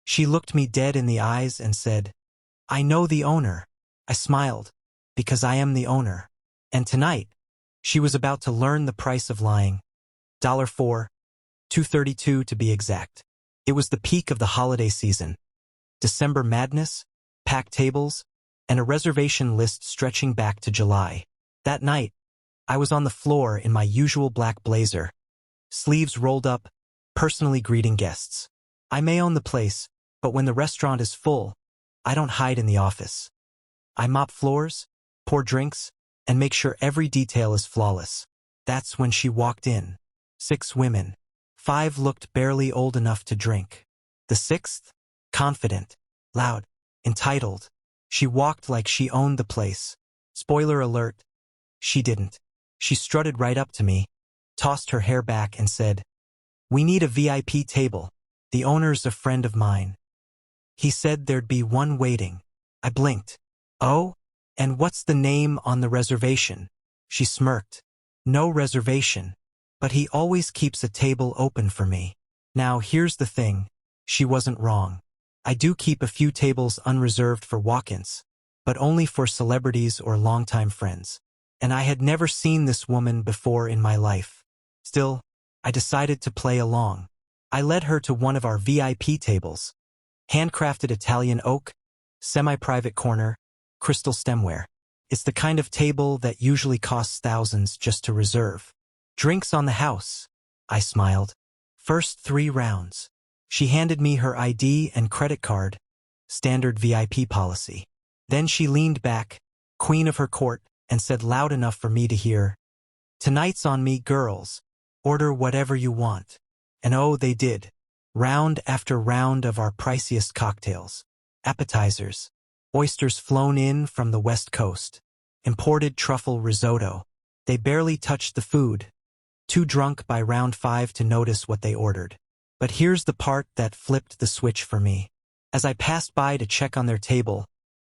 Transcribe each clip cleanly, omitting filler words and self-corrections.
She looked me dead in the eyes and said, "I know the owner." I smiled, because I am the owner. And tonight, she was about to learn the price of lying. $4, $2.32 to be exact. It was the peak of the holiday season. December madness, packed tables, and a reservation list stretching back to July. That night, I was on the floor in my usual black blazer, sleeves rolled up, personally greeting guests. I may own the place, but when the restaurant is full, I don't hide in the office. I mop floors, pour drinks, and make sure every detail is flawless. That's when she walked in. 6 women. 5 looked barely old enough to drink. The 6th? Confident, loud, entitled. She walked like she owned the place. Spoiler alert, she didn't. She strutted right up to me, tossed her hair back and said, "We need a VIP table. The owner's a friend of mine. He said there'd be one waiting." I blinked. "Oh? And what's the name on the reservation?" She smirked. "No reservation. But he always keeps a table open for me." Now here's the thing. She wasn't wrong. I do keep a few tables unreserved for walk-ins, but only for celebrities or longtime friends. And I had never seen this woman before in my life. Still, I decided to play along. I led her to one of our VIP tables. Handcrafted Italian oak, semi-private corner, crystal stemware. It's the kind of table that usually costs thousands just to reserve. "Drinks on the house," I smiled. "First 3 rounds." She handed me her ID and credit card, standard VIP policy. Then she leaned back, queen of her court, and said loud enough for me to hear, "Tonight's on me, girls. Order whatever you want." And oh, they did. Round after round of our priciest cocktails. Appetizers. Oysters flown in from the West Coast. Imported truffle risotto. They barely touched the food. Too drunk by round 5 to notice what they ordered. But here's the part that flipped the switch for me. As I passed by to check on their table,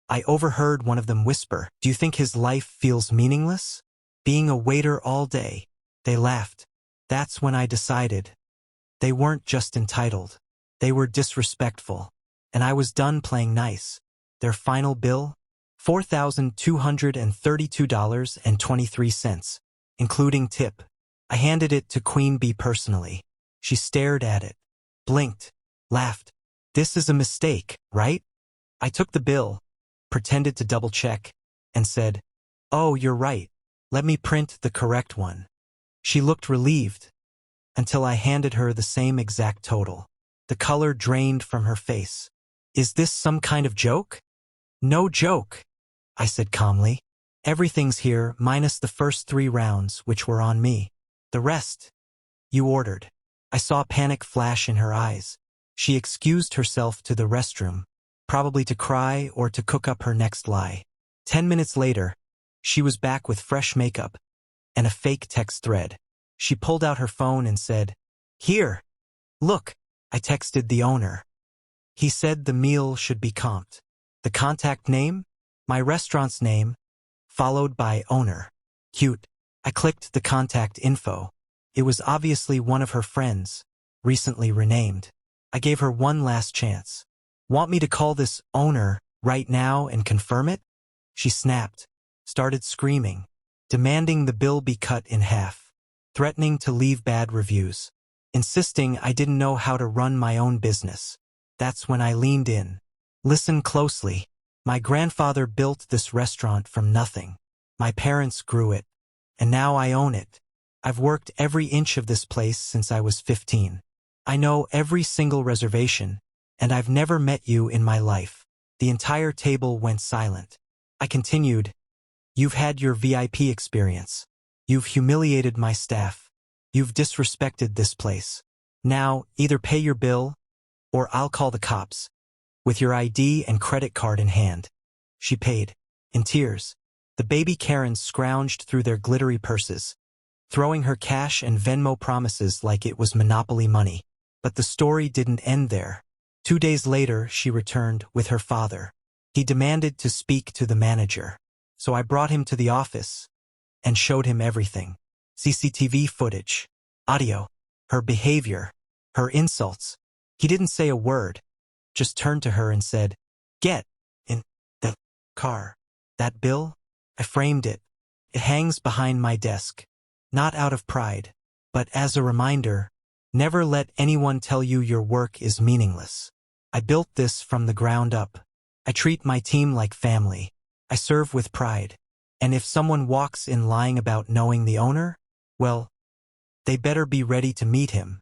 I overheard one of them whisper, "Do you think his life feels meaningless? Being a waiter all day?" They laughed. That's when I decided. They weren't just entitled. They were disrespectful. And I was done playing nice. Their final bill? $4,232.23, including tip. I handed it to Queen Bee personally. She stared at it, blinked, laughed. "This is a mistake, right?" I took the bill, pretended to double-check, and said, "Oh, you're right. Let me print the correct one." She looked relieved, until I handed her the same exact total. The color drained from her face. "Is this some kind of joke?" "No joke," I said calmly. "Everything's here minus the first 3 rounds, which were on me. The rest, you ordered." I saw panic flash in her eyes. She excused herself to the restroom, probably to cry or to cook up her next lie. 10 minutes later, she was back with fresh makeup and a fake text thread. She pulled out her phone and said, "Here, look." I texted the owner. He said the meal should be comped. The contact name? My restaurant's name, followed by owner. Cute. I clicked the contact info. It was obviously one of her friends, recently renamed. I gave her one last chance. "Want me to call this owner right now and confirm it?" She snapped, started screaming, demanding the bill be cut in half, threatening to leave bad reviews, insisting I didn't know how to run my own business. That's when I leaned in. "Listen closely. My grandfather built this restaurant from nothing. My parents grew it, and now I own it. I've worked every inch of this place since I was 15. I know every single reservation, and I've never met you in my life." The entire table went silent. I continued, "You've had your VIP experience. You've humiliated my staff. You've disrespected this place. Now, either pay your bill, or I'll call the cops. With your ID and credit card in hand." She paid. In tears, the baby Karens scrounged through their glittery purses, throwing her cash and Venmo promises like it was Monopoly money. But the story didn't end there. 2 days later, she returned with her father. He demanded to speak to the manager. So I brought him to the office and showed him everything. CCTV footage, audio, her behavior, her insults. He didn't say a word, just turned to her and said, "Get in the car." That bill? I framed it. It hangs behind my desk. Not out of pride, but as a reminder, never let anyone tell you your work is meaningless. I built this from the ground up. I treat my team like family. I serve with pride. And if someone walks in lying about knowing the owner, well, they better be ready to meet him.